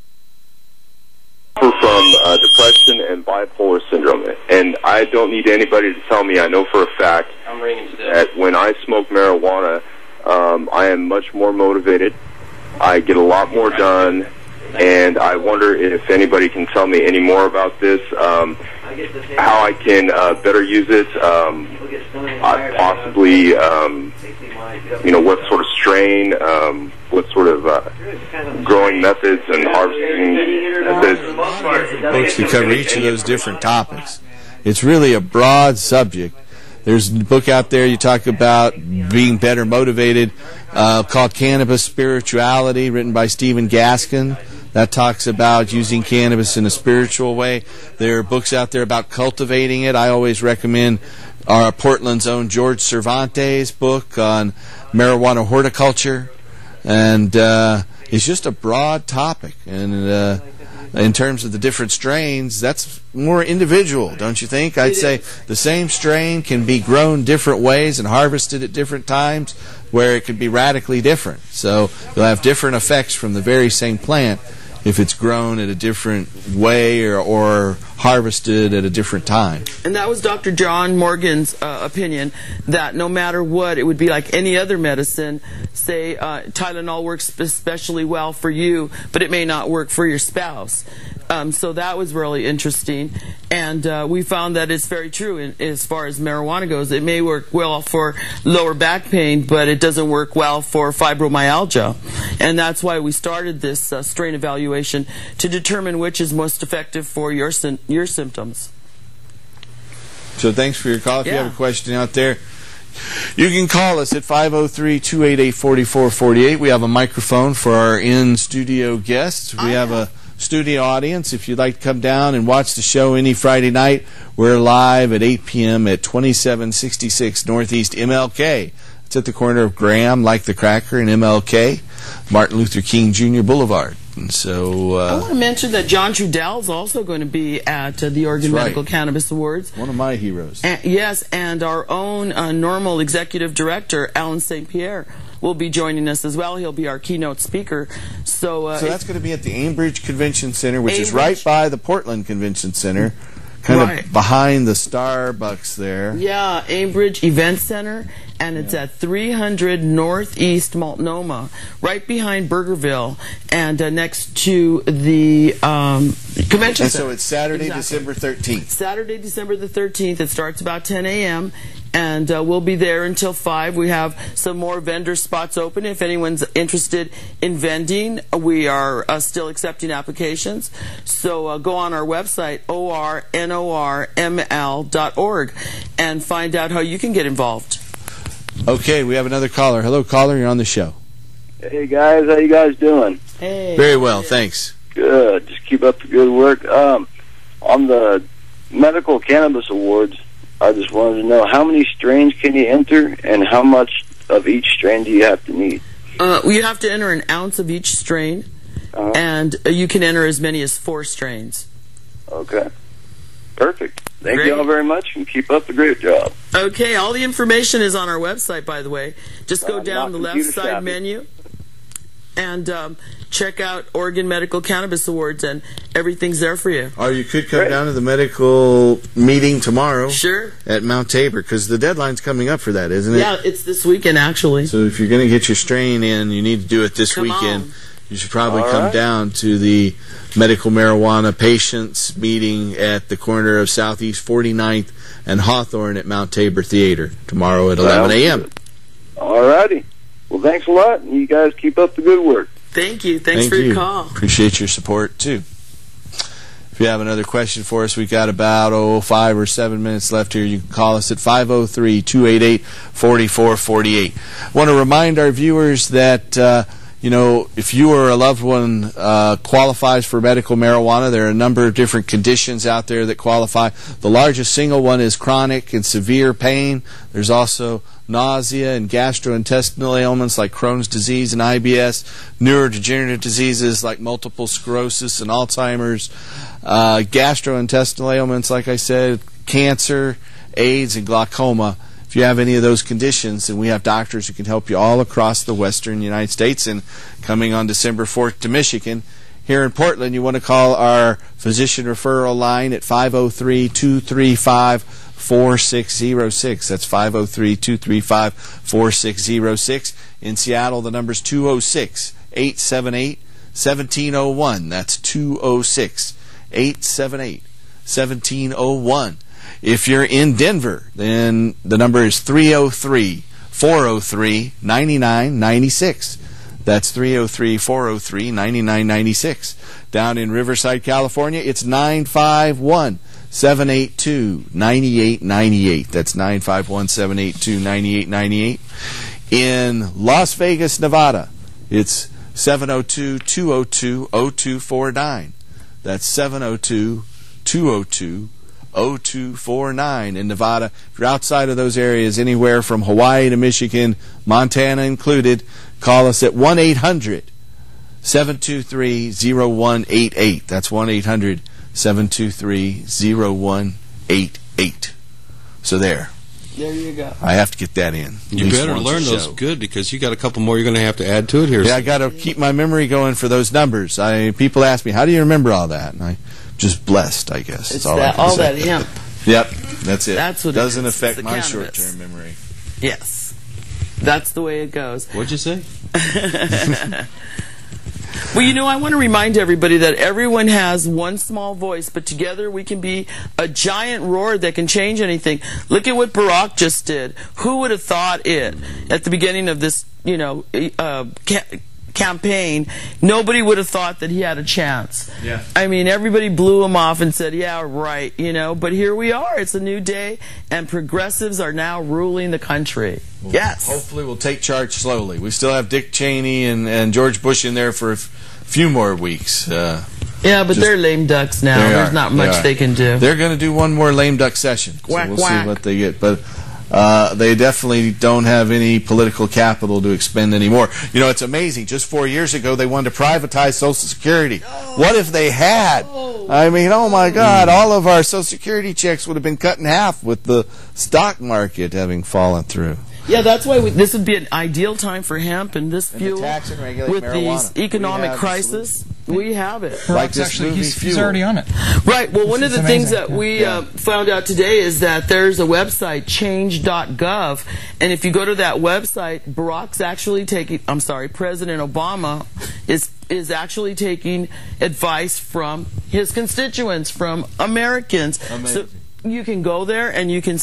S1: from depression and bipolar syndrome, and I don't need anybody to tell me. I know for a fact that when I smoke marijuana, I am much more motivated. I get a lot more done, and I wonder if anybody can tell me any more about this, how I can better use it, possibly, what sort of strain, what sort of growing methods and harvesting methods.
S2: Folks can cover each of those different topics. It's really a broad subject. There's a book out there you talk about being better motivated called Cannabis Spirituality, written by Stephen Gaskin. That talks about using cannabis in a spiritual way. There are books out there about cultivating it. I always recommend Portland's own George Cervantes' book on marijuana horticulture. And it's just a broad topic. And in terms of the different strains, that's more individual, don't you think? I'd say the same strain can be grown different ways and harvested at different times, where it could be radically different. So you'll have different effects from the very same plant if it's grown at a different way or harvested at a different time.
S4: And that was Dr. John Morgan's opinion, that no matter what, it would be like any other medicine. Say Tylenol works especially well for you, but it may not work for your spouse. So that was really interesting, and we found that it's very true as far as marijuana goes. It may work well for lower back pain, but it doesn't work well for fibromyalgia, and that's why we started this strain evaluation to determine which is most effective for your symptoms.
S2: So thanks for your call. If you have a question out there, you can call us at 503-288-4448. We have a microphone for our in-studio guests. We have a studio audience. If you'd like to come down and watch the show any Friday night, we're live at 8 p.m. at 2766 Northeast MLK. It's at the corner of Graham, like the Cracker, and MLK, Martin Luther King Jr. Boulevard. And so
S4: I want to mention that John Trudell's also going to be at the Oregon Medical Cannabis Awards.
S2: One of my heroes.
S4: Yes, and our own normal executive director, Alan St. Pierre, will be joining us as well. He'll be our keynote speaker. So that's
S2: going to be at the Ambridge Convention Center, which is right by the Portland Convention Center, kind of behind the Starbucks there.
S4: Yeah, Ambridge Event Center, and it's at 300 Northeast Multnomah, right behind Burgerville, and next to the convention
S2: and
S4: center.
S2: So it's Saturday, December 13th.
S4: Saturday, December the 13th. It starts about 10 a.m., and we'll be there until 5. We have some more vendor spots open. If anyone's interested in vending, we are still accepting applications. So go on our website, ornorml.org, and find out how you can get involved.
S2: Okay, we have another caller. Hello, caller. You're on the show.
S22: Hey, guys. How you guys doing?
S4: Hey.
S2: Very well, thanks.
S22: Good. Just keep up the good work. On the Medical Cannabis Awards, I just wanted to know, how many strains can you enter, and how much of each strain do you have to need?
S4: You have to enter an ounce of each strain, and you can enter as many as 4 strains.
S22: Okay. Perfect. Thank you all very much, and keep up the great job.
S4: Okay, all the information is on our website, by the way. Just go down the left side menu and check out Oregon Medical Cannabis Awards, and everything's there for you.
S2: Or you could come down to the medical meeting tomorrow at Mount Tabor, because the deadline's coming up for that, isn't it?
S4: Yeah, it's this weekend, actually.
S2: So if you're going to get your strain in, you need to do it this weekend. You should probably
S18: All
S2: come
S18: right.
S2: down to the medical marijuana patients meeting at the corner of Southeast 49th and Hawthorne at Mount Tabor Theater tomorrow at 11 a.m.
S22: All righty. Well, thanks a lot, and you guys keep up the good work.
S4: Thank you. Thanks for your call.
S2: Appreciate your support, too. If you have another question for us, we've got about 5 or 7 minutes left here. You can call us at 503-288-4448. I want to remind our viewers that, if you or a loved one qualifies for medical marijuana, there are a number of different conditions out there that qualify. The largest single one is chronic and severe pain. There's also nausea and gastrointestinal ailments like Crohn's disease and IBS, neurodegenerative diseases like multiple sclerosis and Alzheimer's, gastrointestinal ailments, like I said, cancer, AIDS, and glaucoma. If you have any of those conditions, then we have doctors who can help you all across the western United States. And coming on December 4th to Michigan, here in Portland, you want to call our physician referral line at 503-235-4606. That's 503-235-4606. In Seattle, the number's 206-878-1701. That's 206-878-1701. If you're in Denver, then the number is 303-403-9996. That's 303-403-9996. Down in Riverside, California, it's 951-782-9898. That's 951-782-9898. In Las Vegas, Nevada, it's 702-202-0249. That's 702-202-0249 in Nevada. If you're outside of those areas, anywhere from Hawaii to Michigan, Montana included, call us at 1-800-723-0188. That's 1-800-723-0188. So there.
S4: There you go.
S2: I have to get that in.
S3: You better learn those good, because you got a couple more you're going to have to add to it here.
S2: Yeah, I got to keep my memory going for those numbers. People ask me, how do you remember all that? And I'm just blessed, I guess.
S4: It's
S2: all
S4: that hemp.
S2: Yep, that's it.
S4: That's what
S2: doesn't
S4: it is.
S2: affect
S4: It's the
S2: my
S4: cannabis.
S2: short-term memory.
S4: Yes. That's the way it goes.
S3: What'd you say?
S4: Well, I want to remind everybody that everyone has one small voice, but together we can be a giant roar that can change anything. Look at what Barack just did. Who would have thought it at the beginning of this, campaign? Nobody would have thought that he had a chance.
S2: Yeah.
S4: I mean, everybody blew him off and said, yeah, right, but here we are. It's a new day, and progressives are now ruling the country.
S2: Well,
S4: yes.
S2: Hopefully we'll take charge slowly. We still have Dick Cheney and George Bush in there for a few more weeks.
S4: Yeah, but they're lame ducks now. There's not much they can do.
S2: They're going to do one more lame duck session.
S4: Quack,
S2: so we'll
S4: quack.
S2: see what they get. But they definitely don't have any political capital to expend anymore. It's amazing. Just 4 years ago, they wanted to privatize Social Security. What if they had? I mean, oh my God, all of our Social Security checks would have been cut in half with the stock market having fallen through.
S4: Yeah, that's why this would be an ideal time for hemp and this fuel.
S2: Tax and regulate
S4: with
S2: marijuana.
S4: the economic crisis. We have it.
S2: Like this movie,
S5: he's already on it.
S4: Right. Well, one of the things that we
S2: Yeah.
S4: found out today is that there's a website, change.gov, and if you go to that website, President Obama is actually taking advice from his constituents, from Americans.
S2: Amazing.
S4: So you can go there and you can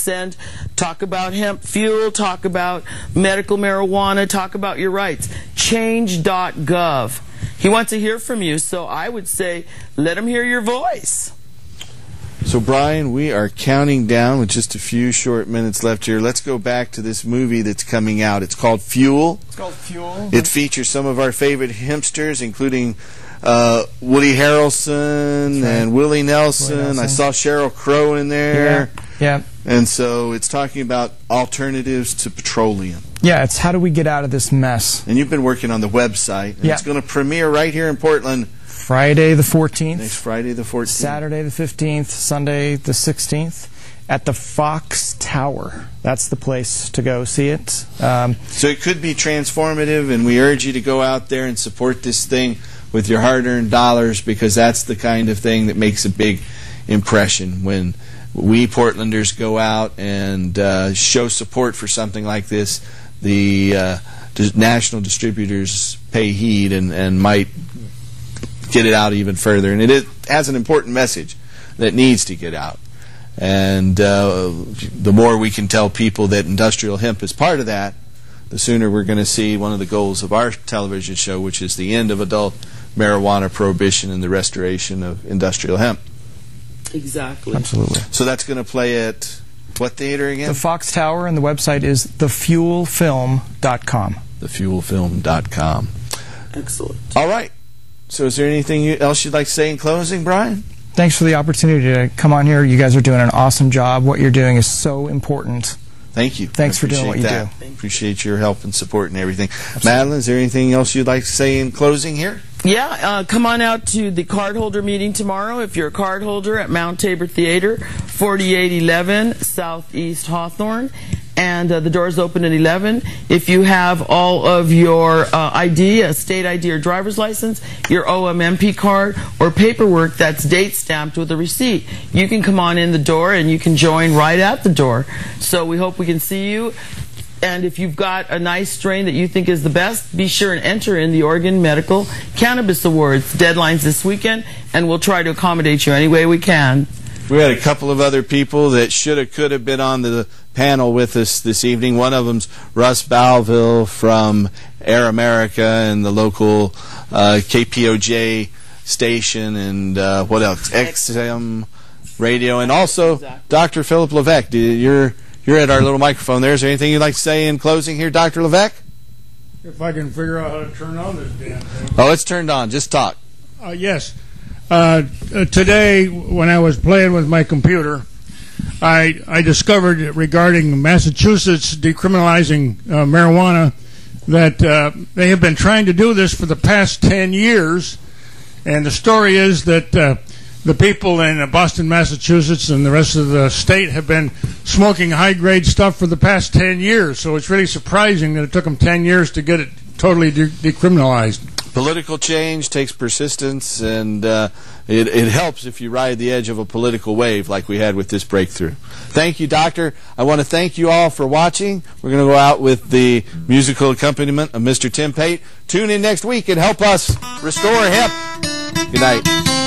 S4: talk about hemp fuel, talk about medical marijuana, talk about your rights. Change.gov. He wants to hear from you, so I would say let him hear your voice.
S2: So, Brian, we are counting down with just a few short minutes left here. Let's go back to this movie that's coming out. It's called Fuel.
S5: It's called Fuel.
S2: It features some of our favorite hempsters, including Woody Harrelson and Willie Nelson. I saw Sheryl Crow in there.
S5: Yeah.
S2: And so it's talking about alternatives to petroleum.
S5: Yeah, it's how do we get out of this mess.
S2: And you've been working on the website. And it's going to premiere right here in Portland.
S5: Friday the 14th.
S2: Next Friday the 14th.
S5: Saturday the 15th. Sunday the 16th. At the Fox Tower. That's the place to go see it.
S2: So it could be transformative, and we urge you to go out there and support this thing with your hard-earned dollars, because that's the kind of thing that makes a big impression when we Portlanders go out and show support for something like this. The national distributors pay heed and might get it out even further. And it has an important message that needs to get out. And the more we can tell people that industrial hemp is part of that, the sooner we're going to see one of the goals of our television show, which is the end of adult marijuana prohibition and the restoration of industrial hemp.
S4: Exactly.
S5: Absolutely.
S2: So that's going to play at what theater again?
S5: The Fox Tower, and the website is thefuelfilm.com.
S2: Thefuelfilm.com.
S4: Excellent.
S2: All right. So is there anything else you'd like to say in closing, Brian?
S5: Thanks for the opportunity to come on here. You guys are doing an awesome job. What you're doing is so important.
S2: Thank you.
S5: Thanks for doing what you do.
S2: Appreciate your help and support and everything. Absolutely. Madeline, is there anything else you'd like to say in closing here?
S4: Yeah, come on out to the cardholder meeting tomorrow if you're a cardholder at Mount Tabor Theater, 4811 Southeast Hawthorne. And the doors open at 11. If you have all of your ID, a state ID or driver's license, your OMMP card, or paperwork that's date stamped with a receipt, you can come on in the door and you can join right at the door. So we hope we can see you. And if you've got a nice strain that you think is the best, be sure and enter in the Oregon Medical Cannabis Awards. Deadline's this weekend, and we'll try to accommodate you any way we can.
S2: We had a couple of other people that should have, could have been on the panel with us this evening. One of them's Russ Balville from Air America and the local KPOJ station, and what else? XM Radio, and also Dr. Philip Levesque. You're at our little microphone there. Is there anything you'd like to say in closing here, Dr. Levesque?
S6: If I can figure out how to turn on this damn thing.
S2: Oh, it's turned on. Just talk.
S6: Yes. Today, when I was playing with my computer, I discovered regarding Massachusetts decriminalizing marijuana that they have been trying to do this for the past 10 years. And the story is that the people in Boston, Massachusetts, and the rest of the state have been smoking high-grade stuff for the past 10 years. So it's really surprising that it took them 10 years to get it totally decriminalized.
S2: Political change takes persistence, and it helps if you ride the edge of a political wave like we had with this breakthrough. Thank you, Doctor. I want to thank you all for watching. We're going to go out with the musical accompaniment of Mr. Tim Pate. Tune in next week and help us restore hemp. Good night.